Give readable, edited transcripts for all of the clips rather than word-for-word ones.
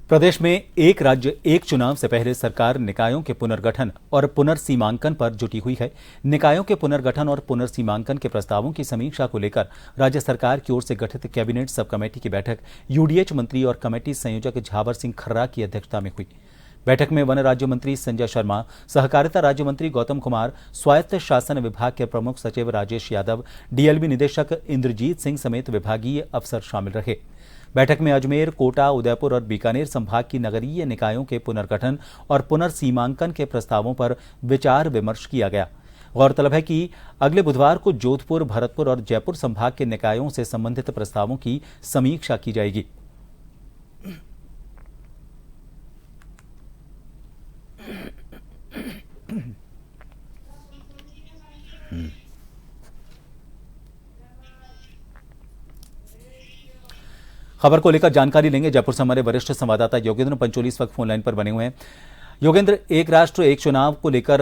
प्रदेश में एक राज्य एक चुनाव से पहले सरकार निकायों के पुनर्गठन और पुनर्सीमांकन पर जुटी हुई है। निकायों के पुनर्गठन और पुनर्सीमांकन के प्रस्तावों की समीक्षा को लेकर राज्य सरकार की ओर से गठित कैबिनेट सब कमेटी की बैठक यूडीएच मंत्री और कमेटी संयोजक झावर सिंह खर्रा की अध्यक्षता में हुई। बैठक में वन राज्य मंत्री संजय शर्मा, सहकारिता राज्य मंत्री गौतम कुमार, स्वायत्त शासन विभाग के प्रमुख सचिव राजेश यादव, डीएलबी निदेशक इंद्रजीत सिंह समेत विभागीय अफसर शामिल रहे। बैठक में अजमेर, कोटा, उदयपुर और बीकानेर संभाग की नगरीय निकायों के पुनर्गठन और पुनर्सीमांकन के प्रस्तावों पर विचार विमर्श किया गया। गौरतलब है कि अगले बुधवार को जोधपुर, भरतपुर और जयपुर संभाग के निकायों से संबंधित प्रस्तावों की समीक्षा की जाएगी। खबर को लेकर जानकारी लेंगे जयपुर से हमारे वरिष्ठ संवाददाता योगेंद्र पंचोली इस वक्त फोन लाइन पर बने हुए हैं। योगेंद्र, एक राष्ट्र एक चुनाव को लेकर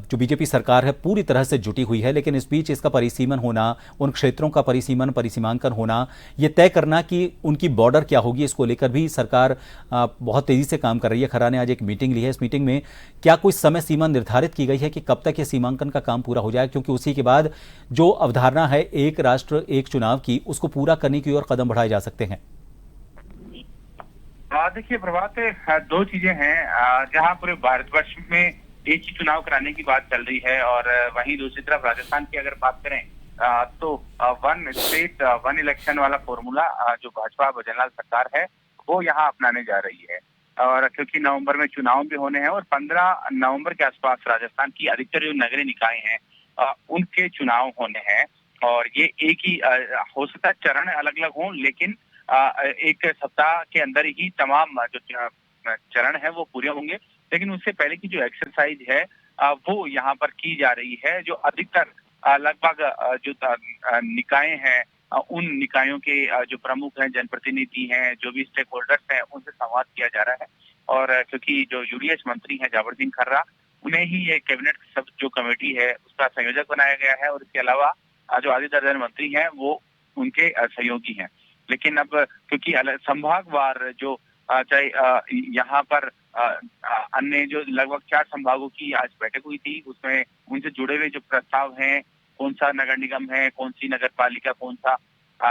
जो बीजेपी सरकार है पूरी तरह से जुटी हुई है, लेकिन इस बीच इसका परिसीमन होना, उन क्षेत्रों का परिसीमांकन होना, ये तय करना कि उनकी बॉर्डर क्या होगी, इसको लेकर भी सरकार बहुत तेजी से काम कर रही है। खर्रा ने आज एक मीटिंग ली है। इस मीटिंग में क्या कोई समय सीमा निर्धारित की गई है कि कब तक ये सीमांकन का काम पूरा हो जाए, क्योंकि उसी के बाद जो अवधारणा है एक राष्ट्र एक चुनाव की, उसको पूरा करने की ओर कदम बढ़ाए जा सकते हैं? देखिए प्रभात, दो चीजें हैं जहां पूरे भारतवर्ष में एक ही चुनाव कराने की बात चल रही है, और वहीं दूसरी तरफ राजस्थान की अगर बात करें तो वन स्टेट वन इलेक्शन वाला फॉर्मूला जो भाजपा भजनलाल सरकार है वो यहाँ अपनाने जा रही है। और क्योंकि नवंबर में चुनाव भी होने हैं और 15 नवंबर के आसपास राजस्थान की अधिकतर जो नगरीय निकाय हैं उनके चुनाव होने हैं, और ये एक ही हो सकता है चरण अलग अलग हों, लेकिन एक सप्ताह के अंदर ही तमाम जो चरण है वो पूरे होंगे। लेकिन उससे पहले की जो एक्सरसाइज है वो यहाँ पर की जा रही है। जो अधिकतर लगभग जो निकाय हैं उन निकायों के जो प्रमुख हैं, जनप्रतिनिधि हैं, जो भी स्टेक होल्डर्स हैं, उनसे संवाद किया जा रहा है। और क्योंकि जो यूडीएच मंत्री हैं झावर सिंह खर्रा, उन्हें ही ये कैबिनेट सब जो कमेटी है उसका संयोजक बनाया गया है, और इसके अलावा जो आदि दर्जन मंत्री हैं वो उनके सहयोगी हैं। लेकिन अब क्योंकि संभागवार जो चाहे यहाँ पर अन्य जो लगभग 4 संभागों की आज बैठक हुई थी, उसमें उनसे जुड़े हुए जो प्रस्ताव हैं, कौन सा नगर निगम है, कौन सी नगर पालिका, कौन सा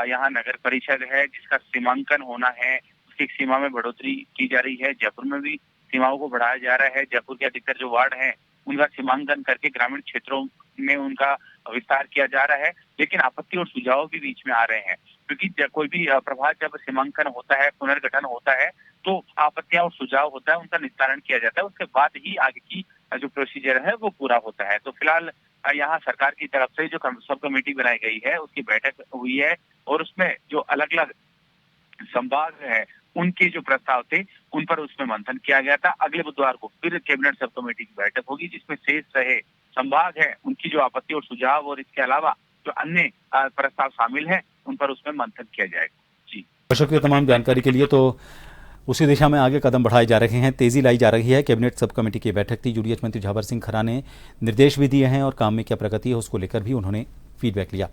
यहाँ नगर परिषद है जिसका सीमांकन होना है, उसकी सीमा में बढ़ोतरी की जा रही है। जयपुर में भी सीमाओं को बढ़ाया जा रहा है। जयपुर के अधिकतर जो वार्ड हैं उनका सीमांकन करके ग्रामीण क्षेत्रों में उनका विस्तार किया जा रहा है। लेकिन आपत्ति और सुझाव भी बीच में आ रहे हैं, क्योंकि कोई भी प्रभाव जब सीमांकन होता है, पुनर्गठन होता है, तो आपत्तियां और सुझाव होता है, उनका निस्तारण किया जाता है। उसके बाद ही आगे की जो प्रोसीजर है वो पूरा होता है। तो फिलहाल यहाँ सरकार की तरफ से जो सब कमेटी बनाई गई है उसकी बैठक हुई है, और उसमें जो अलग अलग संभाग है उनके जो प्रस्ताव थे उन पर उसमें मंथन किया गया था। अगले बुधवार को फिर कैबिनेट सब कमेटी की बैठक होगी, जिसमें शेष रहे संभाग है उनकी जो आपत्ति और सुझाव और इसके अलावा जो अन्य प्रस्ताव शामिल हैं उन पर उसमें मंथन किया जाएगा। जी, दर्शक की तमाम जानकारी के लिए तो उसी दिशा में आगे कदम बढ़ाए जा रहे हैं, तेजी लाई जा रही है। कैबिनेट सब कमेटी की बैठक थी। यूडीएच मंत्री झावर सिंह खर्रा ने निर्देश भी दिए हैं और काम में क्या प्रगति है उसको लेकर भी उन्होंने फीडबैक लिया।